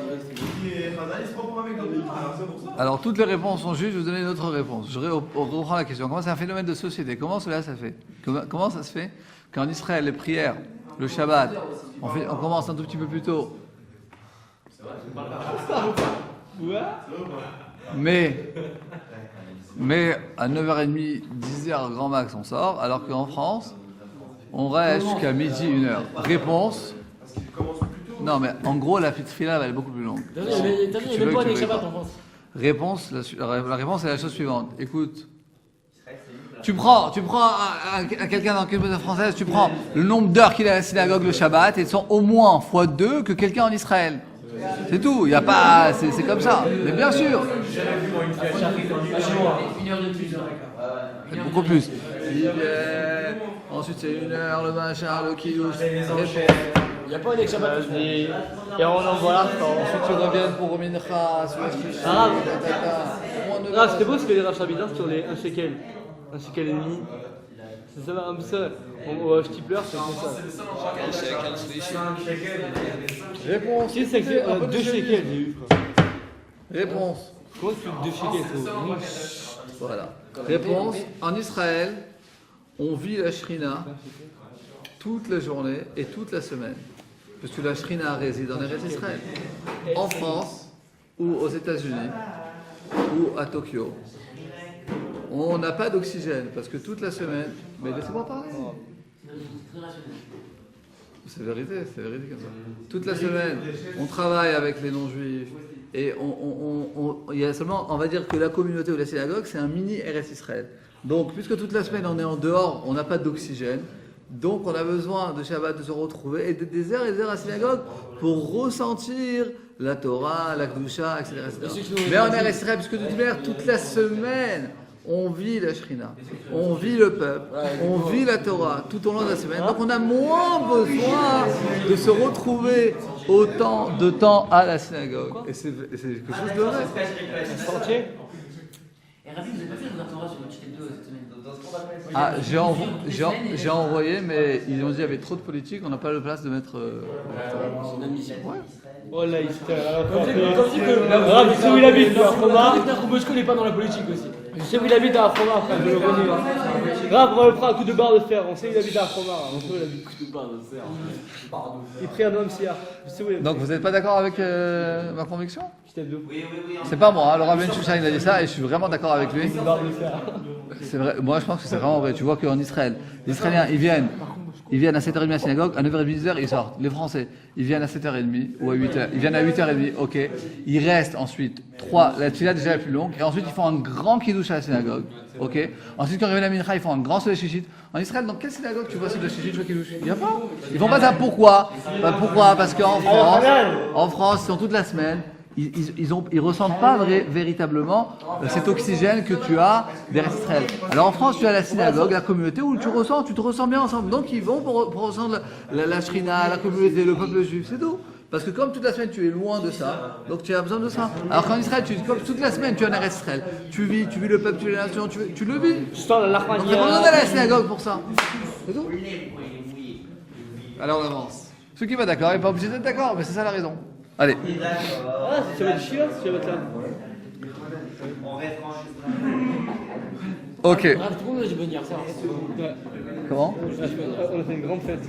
qui est Khazan, il se prend pour un mec dans le livre. Alors, c'est pour ça. Alors toutes les réponses sont justes, je vais vous donner une autre réponse. Je reprends la question. Comment c'est un phénomène de société? Comment cela ça fait? Comment ça se fait qu'en Israël, les prières, le Shabbat, on commence un tout petit peu plus tôt? Mais à 9h30, 10h grand max on sort, alors qu'en France, on reste jusqu'à midi, 1h. Réponse? Parce qu'il commence plus tôt. Non mais en gros la fila elle est beaucoup plus longue. T'as vu, il y a même pas des Shabbats en France. Réponse, la réponse est la chose suivante. Écoute, tu prends quelqu'un dans la communauté française, tu prends le nombre d'heures qu'il a à la synagogue le Shabbat et ils sont au moins x2 que quelqu'un en Israël. C'est tout, il y a pas, c'est comme ça. Mais bien sûr, c'est beaucoup plus. Ensuite c'est 1h le machin, le kidouche. Il n'y a pas des Shabbats. Et on envoie là. Ensuite tu reviens pour Mincha, Ah, c'était beau ce que les Rav Shabbat sur les 1 shekel. 1 shekel et demi. C'est ça, un peu ça. Au Stipler, c'est comme ça. Réponse. Si, c'est 2 shekels, j'ai eu. Réponse. Comment tu fais 2 shekels? Voilà. Réponse. En Israël, on vit la Shrina toute la journée et toute la semaine. Parce que la Shrina réside en Eretz Israël. En France, ou aux États-Unis, ou à Tokyo, on n'a pas d'oxygène parce que toute la semaine. Mais laissez-moi parler. C'est vérité comme ça. Toute la semaine, on travaille avec les non-juifs et il y a seulement, on va dire que la communauté ou la synagogue, c'est un mini RS Israël. Donc, puisque toute la semaine on est en dehors, on n'a pas d'oxygène, donc on a besoin de Shabbat de se retrouver et des heures et des heures à la synagogue pour ressentir la Torah, la Kedusha, etc. Mais en RS Israël, puisque de toute manière, toute la semaine, on vit la Shrina, on vit le peuple, on vit la Torah tout au long de la semaine. Donc on a moins besoin de se retrouver autant de temps à la synagogue. Et c'est quelque chose de vrai. Et Rabbi, vous avez pas fait le Torah sur le Chicken 2 cette semaine? Ah, j'ai envoyé, mais ils ont dit qu'il y avait trop de politique, on n'a pas la place de mettre. C'est inadmissible. Oh là, il se tient. Alors, Comme dit que Rav, tu sais où il habite, le Arfoma? Bosco n'est pas dans la politique aussi. Je sais où il habite à Arfoma, frère, je le connais. Rav, on va le prendre un coup de barre de fer, on sait où il habite à Arfoma. On sait où il habite. Il prie un homme Sia. Je sais où il habite. Donc vous n'êtes pas d'accord avec ma conviction? Kiteb 2. C'est pas moi, hein. Le Rabbi Shushan il a dit ça et je suis vraiment d'accord avec lui. Une barre de fer. C'est vrai, moi je pense que c'est vraiment vrai. Tu vois qu'en Israël, les Israéliens ils viennent à 7h30 à la synagogue, à 9h30, 10h ils sortent. Les Français, ils viennent à 7h30 ou à 8h. Ils viennent à 8h30, ok. Ils restent ensuite la tefila déjà la plus longue et ensuite ils font un grand kiddush à la synagogue, ok. Ensuite quand ils reviennent à Mincha, ils font un grand soleil chichit. En Israël, dans quelle synagogue tu vois soleil chichit, tu vois kiddush? Il n'y a pas. Ils font pas ça, pourquoi? Pourquoi? Parce qu'en France, c'est toute la semaine. Ils ressentent pas véritablement cet oxygène que tu as vers Israël. Alors en France, tu as la synagogue, la communauté où tu te ressens bien ensemble. Donc ils vont pour ressentir la shrina, la communauté, le peuple juif, c'est tout. Parce que comme toute la semaine tu es loin de ça, donc tu as besoin de ça. Alors qu'en Israël, comme toute la semaine tu es en Eretz Israël, tu vis le peuple, tu vis la nation, tu le vis. Je sens la Donc tu n'as pas besoin d'aller à la synagogue pour ça. C'est tout. Alors on avance. Ceux qui vont d'accord, ils sont pas obligés d'être d'accord, mais c'est ça la raison. Allez. Ah, c'est Shabbat Shiva, c'est Shabbat là. Ok. Rav, tout le monde a dit bon anniversaire. Comment? On a fait une grande fête.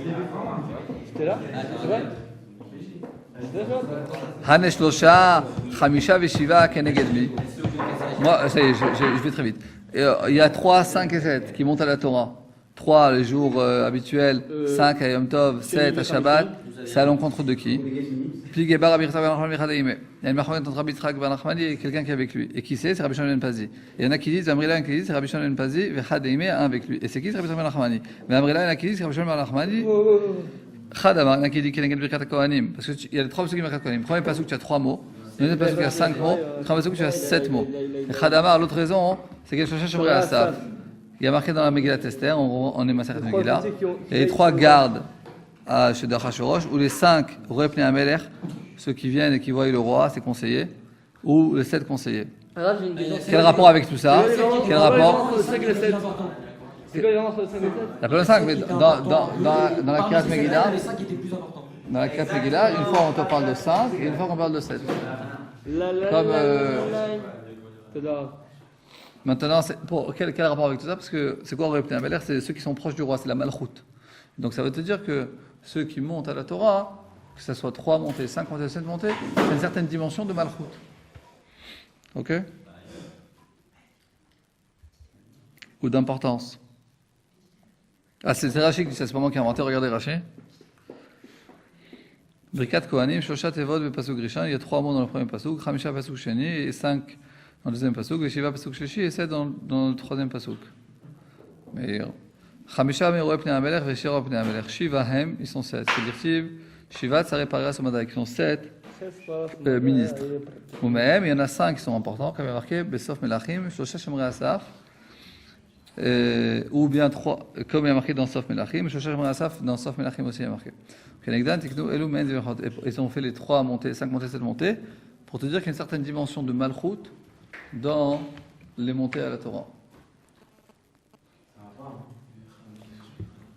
C'était là? C'est vrai? Hanesh Losha, Hamisha Veshiva Kenegedli. Moi, ça y est, je vais très vite. Il y a 3, 5 et 7 qui montent à la Torah. 3 les jours habituels, 5 à Yom Tov, 7 à Shabbat. C'est à l'encontre de qui? Pligebar Rabbi Yitzhak ben Nachman Michadaïme. Il y a une marque entre Rabbi Yitzhak ben Nachman et quelqu'un qui est avec lui. Et qui c'est? C'est Rabbi Shimon ben Pazi. Et il y en a qui disent, Amrila qui dit, c'est Rabbi Shimon ben Pazi, Vechadaïme, un avec lui. Et c'est qui? C'est Rabbi Shimon ben Nachmani. Mais Amrila, il y en a qui disent, c'est Rabbi Shimon ben Nachmani. Chadamar, il y en a qui dit, Keneged Birkat HaKohanim. Parce qu'il y a les 3 pasuk de Birkat HaKohanim. Premier pasuk, tu as 3 mots. deuxième pasuk, il y a 5 mots. Troisième pasuk, tu as 7 mots. Et Khadamar, l'autre raison, c'est qu'il y a Shomrei Asaf. Il y a marqué dans la Megillat Esther, on est Maseret Megillah. Et les 3 gardes à chez Achashverosh, ou les 5 Repnei Amelech, ceux qui viennent et qui voient le roi, ses conseillers, ou les 7 conseillers. Alors, j'ai une question. Quel rapport avec tout ça? Quel rapport? C'est ça que le 7. C'est quoi les différences entre le 5 et le 7? Il y a pas le 5, mais dans la Kirat Megillah, Les 5 étaient plus importants. dans la Kirat Megillah, une fois on te parle de 5 et une fois on parle de 7. Maintenant, quel rapport avec tout ça? Parce que c'est quoi Repnei Amelech? C'est ceux qui sont proches du roi, c'est la Malchut. Donc ça veut te dire que ceux qui montent à la Torah, que ce soit 3 montées, 5 montées, 7 montées, c'est une certaine dimension de Malchut. Ok? Ou d'importance. Ah, c'est Rashi qui dit ça, c'est pas moi qui ai inventé, regardez Rashi. Brikat Kohanim, Shoshat Evod, Pasuk Rishon, il y a 3 mots dans le premier Pasuk, Chamisha Pasuk Sheni, et 5 dans le deuxième Pasuk, Veshiva Pasuk Shlishi, et 7 dans le troisième Pasuk. Mais Chamisha Meroe Pnei Amelech, Veshira Pnei Amelech, Shiva Hem, ils sont 7. C'est-à-dire, Shiva Tsarei Paria Somadai, qui sont 7 ministres. Ou même, il y en a 5 qui sont importants, comme il y a marqué, Besof Melachim, Shosha Shomrei Asaf, ou bien 3, comme il y a marqué dans Sof Melachim, Shosha Shomrei Asaf, dans Sof Melachim aussi il y a marqué. Ils ont fait les 3 montées, 5 montées, 7 montées, pour te dire qu'il y a une certaine dimension de malchut dans les montées à la Torah.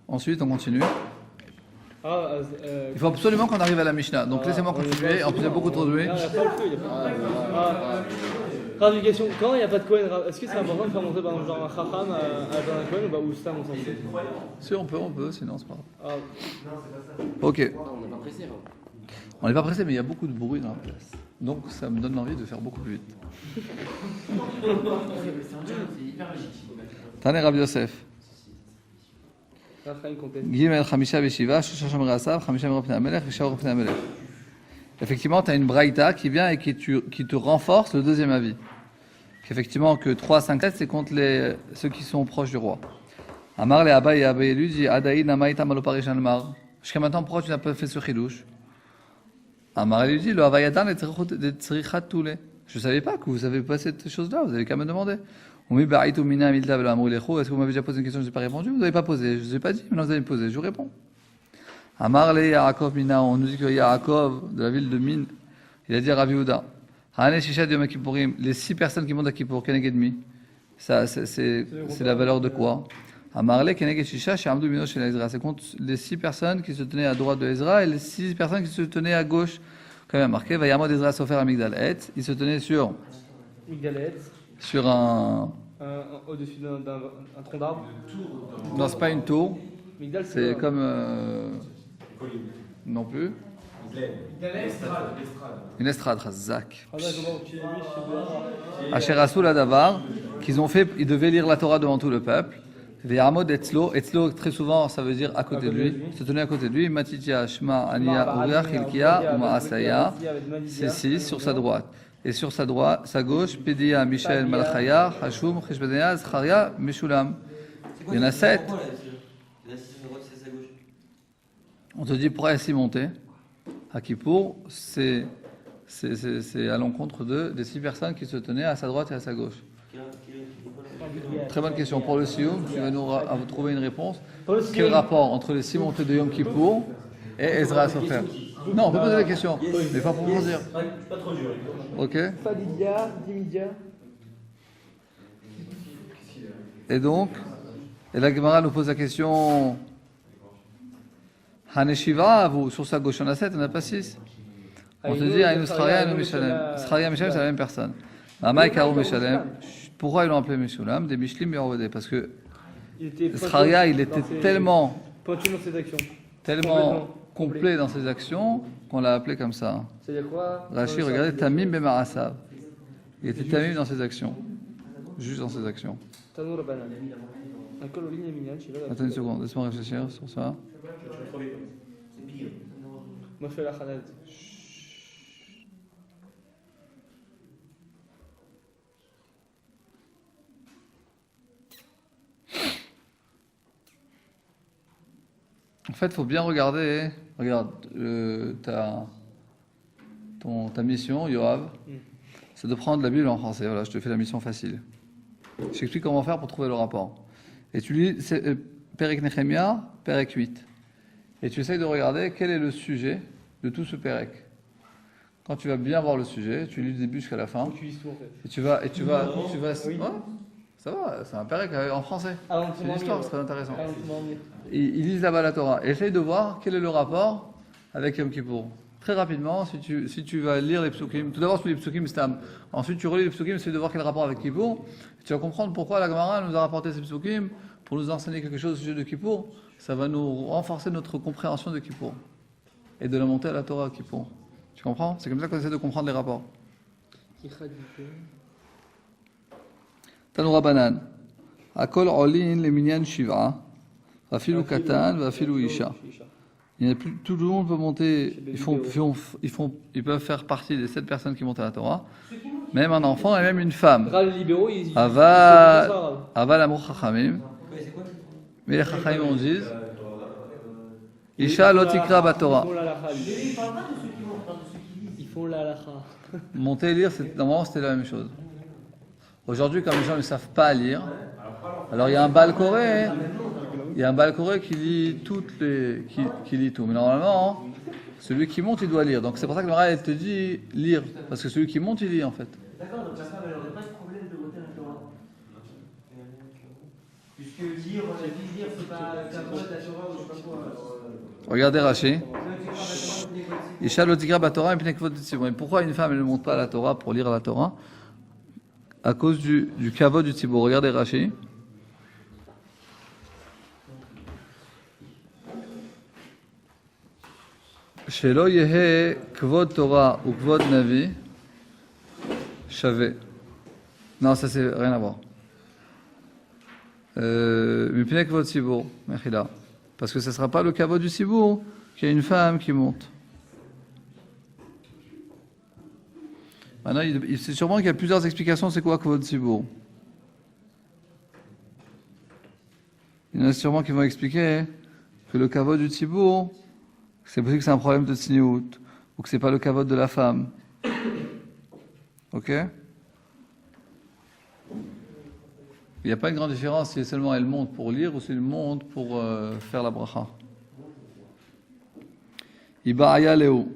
Ensuite, on continue. Il faut absolument qu'on arrive à la Mishnah. Donc laissez-moi continuer. En plus, il y a beaucoup trop de bruit. Traduction, quand il n'y a pas de Kohen, est-ce que c'est important de faire monter par exemple genre un Chacham à un Kohen ou ça on s'en fout? Si on peut, sinon c'est pas grave. Ah. Ok. On n'est pas pressé. On n'est pas pressé, mais il y a beaucoup de bruit dans la place. Donc ça me donne envie de faire beaucoup plus vite. Taner Rabbi Yosef. Gimel Chamisha Beshiva, Shosha Shomrei Asaf, Chamisha Meroe Pnei Amelech, Veshiva Pnei Amelech. Effectivement, tu as une braïta qui vient et qui te renforce le deuxième avis. Qu'effectivement, que 3, 5, 7, c'est contre ceux qui sont proches du roi. Amar le Abaye et Abaye lui dit Adaï Namaïta Maloparishan Mar. Jusqu'à maintenant, pourquoi tu n'as pas fait ce chidouche? Amar lui dit Le Havayadan et Tzrichat Toulé. Je ne savais pas que vous avez pas cette chose-là, vous avez qu'à me demander. Est-ce que vous m'avez déjà posé une question, je n'ai pas répondu? Vous n'avez pas posé, je ne vous ai pas dit, maintenant vous allez me poser, je vous réponds. Amar le Yaakov Mina, on nous dit que Yaakov, de la ville de Min, il a dit à Rav Yehuda, les 6 personnes qui montent à Kippour, Keneged Mi, ça c'est la valeur de quoi? Amar le Keneged Shisha, chez Amdou Mino, chez Ezra, c'est contre les 6 personnes qui se tenaient à droite de Ezra et les 6 personnes qui se tenaient à gauche, comme il a marqué, Vayamod Ezra Sofer Amigdal Et, il se tenait sur un au-dessus d'un tronc d'arbre. Non, c'est pas une tour. Migdal, C'est comme non plus. Une estrade, Razak. Asher Asul Adavar, qu'ils ont fait, ils devaient lire la Torah devant tout le peuple. Ve'amod etzlo, etzlo très souvent ça veut dire à côté de lui, se tenait à côté de lui. Matitia, Shema, Ania, Uriah, Hilkia, Uma Asaya, c'est 6 sur sa droite. Et sur sa gauche, Pédia, Michel, Malachaya, Hashum, Cheshbadaya, Zacharia, Meshulam. Il y en a 7. On te dit pourquoi s'y monter à Kippour, c'est à l'encontre des 6 personnes qui se tenaient à sa droite et à sa gauche. Très bonne question. Pour le Sioum, tu vas nous trouver une réponse. Quel rapport entre les 6 montées de Yom Kippour et Ezra Sofer? Non, on peut poser la question, mais pas pour vous dire. Pas trop dur. Ok. Fadidia, Dimidia. Et donc, la Gemara nous pose la question. Haneshiva, vous, sur sa gauche, on a 7, on n'a pas 6. On te dit, Aïnou Scharia, Aïnou Meshalem. Scharia et Meshalem, c'est la même personne. Amai Karo Meshalem. Pourquoi ils l'ont appelé Meshulam? Des Mishlim Yerovode. Parce que Scharia, il était tellement complet dans ses actions qu'on l'a appelé comme ça. C'est-à-dire quoi? Rashi, regardez, Tamim Bemarasav. Il était Tamim dans ses actions. Juste dans ses actions. Tanour Banan. Un col au ligne minyan, je sais pas. Attends une seconde, laisse-moi réfléchir sur ça. Moi je fais la khanad. En fait, il faut bien regarder. Regarde, ta mission, Yoav, c'est de prendre la Bible en français. Voilà, je te fais la mission facile. Je t'explique comment faire pour trouver le rapport. Et tu lis Perek Nehemia, Perek 8. Et tu essayes de regarder quel est le sujet de tout ce Perek. Quand tu vas bien voir le sujet, tu lis du début jusqu'à la fin. Tu lis tout en fait. Et tu vas. Oui. Ouais, ça va, c'est un Perek en français. Ah, C'est l'histoire, c'est très intéressant. Ah, Ils lisent là-bas la Torah. Essaye de voir quel est le rapport avec Yom Kippour. Très rapidement, si tu vas lire les psukim, tout d'abord tu lis les psukim stam, ensuite tu relis les psukim, essaye de voir quel rapport avec Kippour. Tu vas comprendre pourquoi la Gemara nous a rapporté ces psukim pour nous enseigner quelque chose au sujet de Kippour. Ça va nous renforcer notre compréhension de Kippour et de la montée à la Torah à Kippour. Tu comprends? C'est comme ça qu'on essaie de comprendre les rapports. Tanoura Banan. Akol Olin le Minyan Shiva. Vafilu Katan, Vafilu Isha. Il y a plus, tout le monde peut monter, ils peuvent faire partie des 7 personnes qui montent à la Torah, même un enfant et même une femme. Les libéraux, ils Aval Amor Chachamim. Mais les Chachamim on dit Isha Lotikra Batorah. Ils font la halakha. Monter et lire, normalement c'était la même chose. Aujourd'hui, comme les gens ne savent pas lire, alors il y a un Baal Koré. Il y a un Baal Koré qui lit qui lit tout. Mais normalement, celui qui monte, il doit lire. Donc c'est pour ça que le Rav te dit lire. Parce que celui qui monte, il lit en fait. D'accord, donc la femme, elle n'aurait pas de problème de voter la Torah. Puisque lire, on a dit lire, c'est pas la Torah ou je sais pas quoi. Regardez Rashi. Isha Lotikra Batorah et Pnei Kvod Tzibur. Pourquoi une femme elle ne monte pas à la Torah pour lire la Torah? À cause du kavod du Tzibur. Regardez Rashi. Shelo yehe kvod Torah ou kvod Navi shavé. Non, ça c'est rien à voir. Mipnei kvod Tzibur, mechila. Parce que ce ne sera pas le kavod du Tzibur qu'il y a une femme qui monte. Maintenant, c'est sûrement qu'il y a plusieurs explications. C'est quoi kvod Tzibur? Il y en a sûrement qui vont expliquer que le kavod du Tzibur, c'est possible que c'est un problème de tsniout, ou que c'est pas le kavod de la femme. Ok? Il n'y a pas une grande différence si seulement elle monte pour lire ou si elle monte pour faire la bracha. Ibaya Léo.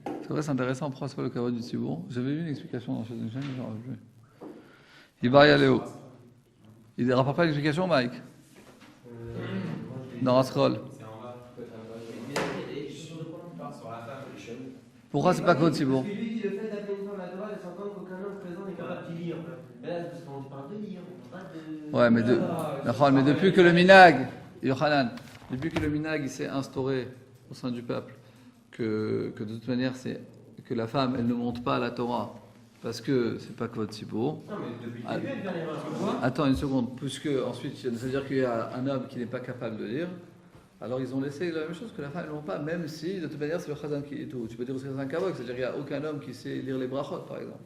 C'est vrai, c'est intéressant. Pourquoi c'est pas le kavod du Tzibur? J'avais vu une explication dans cette chaîne, mais j'en ai plus. Ibaya Léo. Il ne rapporte pas l'explication, Mike? Dans Asrol. Pourquoi c'est pas Kvod Tzibur? Parce que lui dit le fait d'appeler une femme à la Torah, elle s'entend qu'aucun homme présent n'est capable d'y lire. Mais là, c'est parce qu'on parle de lire, on parle de. Ouais, mais depuis que le minag, Yochanan, depuis que le minag il s'est instauré au sein du peuple, que de toute manière c'est que la femme elle ne monte pas à la Torah parce que c'est pas Kvod Tzibur. Non, mais depuis le début, elle vient lire. Attends une seconde, puisque ensuite c'est-à-dire qu'il y a un homme qui n'est pas capable de lire. Alors ils ont laissé la même chose que la femme, ils n'ont pas, même si de toute manière c'est le chazan qui est tout. Tu peux dire aussi c'est un kavod, c'est-à-dire qu'il n'y a aucun homme qui sait lire les brachot par exemple.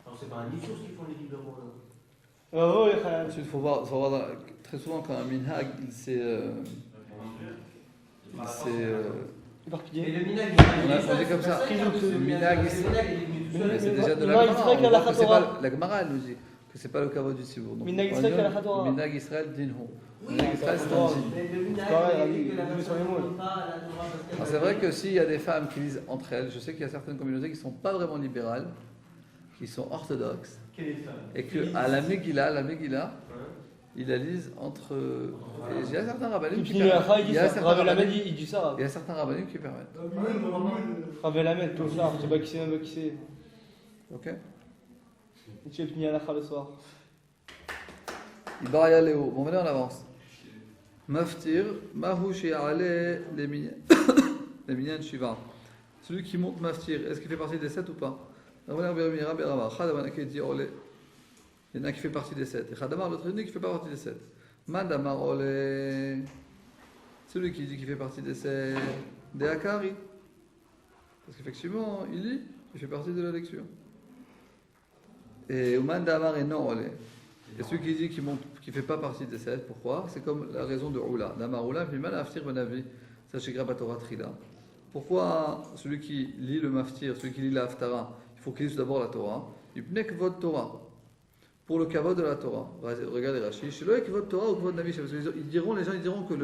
Alors c'est pas un issue qui font les libéraux là. Ensuite il faut voir très souvent quand un minhag il s'est Mais le minag, on dit comme ça. Le minhag mais c'est déjà de la Non, Gemara. il serait qu'à la Torah. La Gemara elle nous dit que c'est pas le kavod du Tzibur. Minhag Israël qu'à la Torah. Minhag Israël dinhu. Oui, Minhag Israël c'est un din. mais le minag, pareil, il dit que la Rabbi, femme sur les mots. ne monte pas à la Torah parce qu'elle. Alors, c'est vrai que s'il y a des femmes qui lisent entre elles, je sais qu'il y a certaines communautés qui ne sont pas vraiment libérales, qui sont orthodoxes, et qu'à la Megillah, ils la lisent entre. Et il y a certains rabbinim qui permettent. Il y a certains rabbinim- il dit ça. il y a certains rabbinim qui permettent. Ravel Ahmed, tout ça, je sais pas qui c'est, même pas qui c'est. Ok? Tu es fini à la le soir. Ibaraya Léo. Bon, maintenant on avance. Maftir, Mahu Shi'ale, les minyan Shiva. Celui qui monte Maftir, est-ce qu'il fait partie des 7 ou pas? Il y en a qui fait partie des 7. Et Khadamar, l'autre dit qu'il ne fait pas partie des 7. Mandamar Ole. Celui qui dit qu'il fait partie des 7. Des Akari. Parce qu'effectivement, il lit, il fait partie de la lecture. Et Mandamar et non Ole. Et celui qui dit qu'il ne fait pas partie des 7, pourquoi? C'est comme la raison de Oula. Damar Oula, Fiman Aftir Benavi. Ça chez Grabatora Trila. pourquoi celui qui lit le maftir, celui qui lit la haftara, il faut qu'il lise d'abord la Torah. Yipne kvod Torah. Pour le kavod de la Torah. Regardez Rashi. Shelo kvod Torah ou kvod Navi. Les gens diront que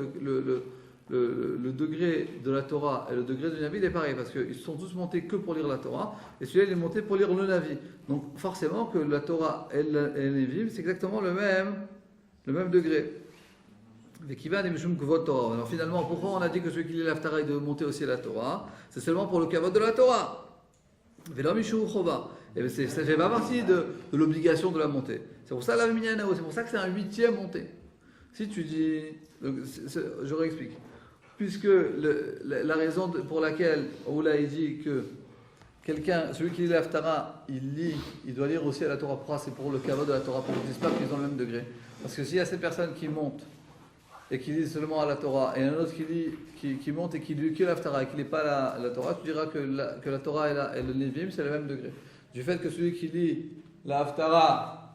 le degré de la Torah et le degré du Navi il est pareil parce qu'ils sont tous montés que pour lire la Torah et celui-là il est monté pour lire le Navi. Donc forcément que la Torah et le Navi c'est exactement le même degré. Alors finalement, pourquoi on a dit que celui qui lit l'Haftara il doit monter aussi la Torah? C'est seulement pour le kavod de la Torah. Et ça ne fait pas partie de l'obligation de la montée. C'est pour ça la Minyanao, c'est pour ça que c'est un 8e montée. Si tu dis, je réexplique. Puisque la raison pour laquelle Oula il dit que celui qui lit l'Haftara, il doit lire aussi à la Torah, c'est pour le kavod de la Torah, pour qu'ils ne disent pas qu'ils ont le même degré. Parce que s'il y a ces personnes qui montent et qui lisent seulement à la Torah, et un autre qui monte et qui lit que l'Haftara et qui ne lit pas la Torah, tu diras que la Torah et le Nevim, c'est le même degré. Du fait que celui qui lit la Haftara,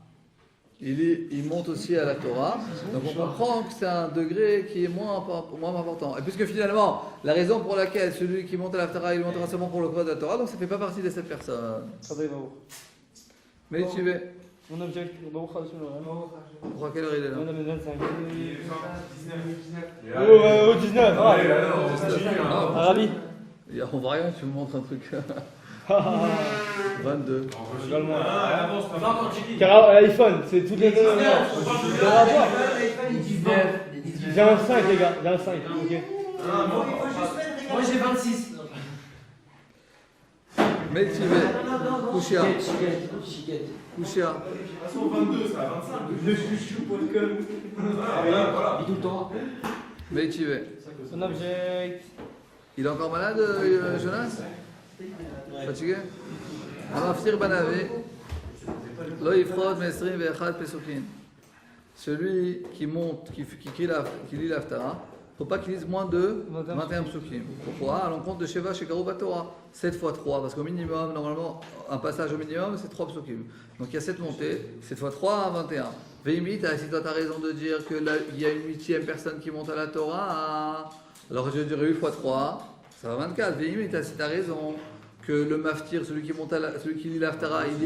il monte aussi à la Torah, donc on comprend que c'est un degré qui est moins important. Et puisque finalement, la raison pour laquelle celui qui monte à la Haftara, il montera seulement pour le kavod de la Torah, donc ça ne fait pas partie de cette personne. Mais tu veux. Mon objectif, Pourquoi quelle heure il est là? Madame 25. Oh, 19. Arabi. On voit rien, tu me montres un truc. 22. Car l'iPhone, c'est toutes les deux. J'ai un 5, les gars. J'ai un 5. Ok. Moi j'ai 26. Mais tu veux. Kouchia. Chiquette. Kouchia. 22, ça va 25. Je suis chou pour le cul. Voilà. Et tout le temps. Mais tu veux. Son object. Il est encore malade, Jonas? Fatigué? Amaftir Banavé. Lo Yifrod Mesrin Ve'echad Pesukin. Celui qui monte, qui lit l'Haftara, il ne faut pas qu'il lise moins de 21 psukim. Pourquoi? À l'encontre de Sheva chez Karouba Torah. 7 fois 3, parce qu'au minimum, normalement, un passage au minimum, c'est 3 psukim. Donc il y a 7 montées, 7 fois 3 à 21. Veimit, si toi tu as raison de dire qu'il y a une 8e personne qui monte à la Torah, alors je dirais 8 fois 3, ça va 24. Veimit, si tu as raison que le maftir, celui qui lit l'Haftara, il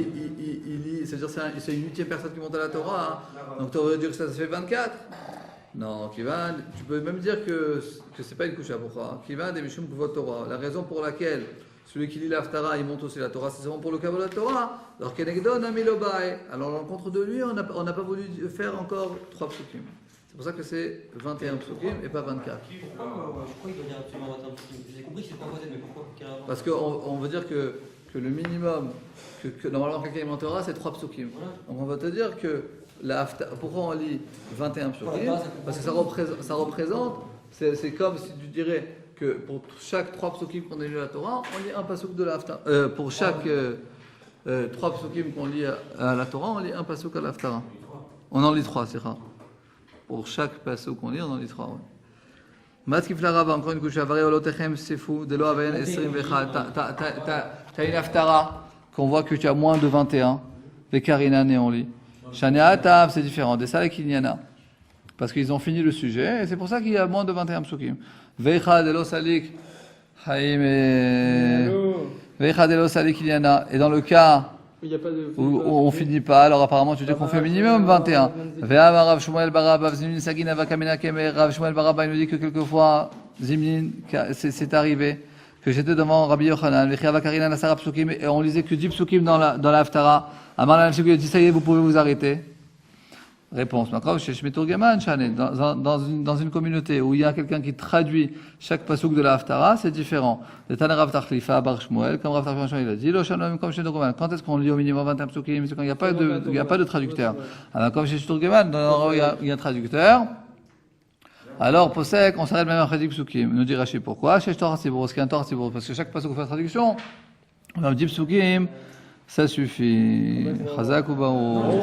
lit, c'est-à-dire c'est une 8e personne qui monte à la Torah, donc tu aurais dû dire que ça fait 24. Non, Kivan, tu peux même dire que c'est pas une couche à pourquoi. Kivan des Mishum Kuvot Torah. La raison pour laquelle celui qui lit l'Haftara, il monte aussi la Torah, c'est seulement pour le kavod de la Torah. Alors Kenegdon Amilobai. Alors à l'encontre de lui, on n'a pas voulu faire encore 3 psukim. C'est pour ça que c'est 21 psukim et pas 24. Pourquoi il doit dire absolument 21 psukim? J'ai compris que c'est pas possible, mais pourquoi? Parce qu'on veut dire que le minimum, que normalement quelqu'un montera, c'est 3 psukim. Voilà. Donc on va te dire que pourquoi on lit 21 psukim? Parce que ça représente, c'est comme si tu dirais que pour chaque 3 psukim qu'on a lu à la Torah, on lit un pasuk de la Haftara. Pour chaque 3 psukim qu'on lit à la Torah, on lit un pasuk à la Haftara. On en lit 3, c'est rare. Pour chaque pasuk qu'on lit, on en lit 3. Ouais. Matkif la Rava, encore une couche. Avaré olotechem sefou, de lo avayen esrim vechad. T'as une Haftara qu'on voit que tu as moins de 21. Vekarina et on lit. Shania Tav, c'est différent. Des Salek Inyana. Parce qu'ils ont fini le sujet, et c'est pour ça qu'il y a moins de 21 psukim. Veicha de l'Osalik, Haïm et. Veicha de l'Osalik Inyana. Et dans le cas où on finit pas, alors apparemment tu dis qu'on fait minimum 21. Ve'ama Rav Shmuel Baraba, Zimnin Sagina Vakamina Kemer. Rav Shmuel Baraba, il nous dit que quelquefois, Zimnin, c'est arrivé, que j'étais devant Rabbi Yochanan, Vechiava Karina Nasara psukim, et on lisait que 10 psukim dans la Haftara. Amar la dit ça y est, vous pouvez vous arrêter. Réponse. Dans une communauté où il y a quelqu'un qui traduit chaque pasuk de la Haftara, c'est différent. Le Tana Rav Tachlifa Bar Shmuel, comme Rav Tachlifa il a dit, comme chez Turgeman. Quand est-ce qu'on lit au minimum 21 psukim? C'est quand il n'y a pas de traducteur. Alors comme chez Turgeman, il y a un traducteur. Alors posek, on s'arrête même après 10 psukim. Nous dit Rashi pourquoi? Chez Torah Tzibour, parce qu'il y a un Torah Tzibour, parce que chaque pasuk fait la traduction, on a 10 psukim, ça suffit. Chazak ou Baruch.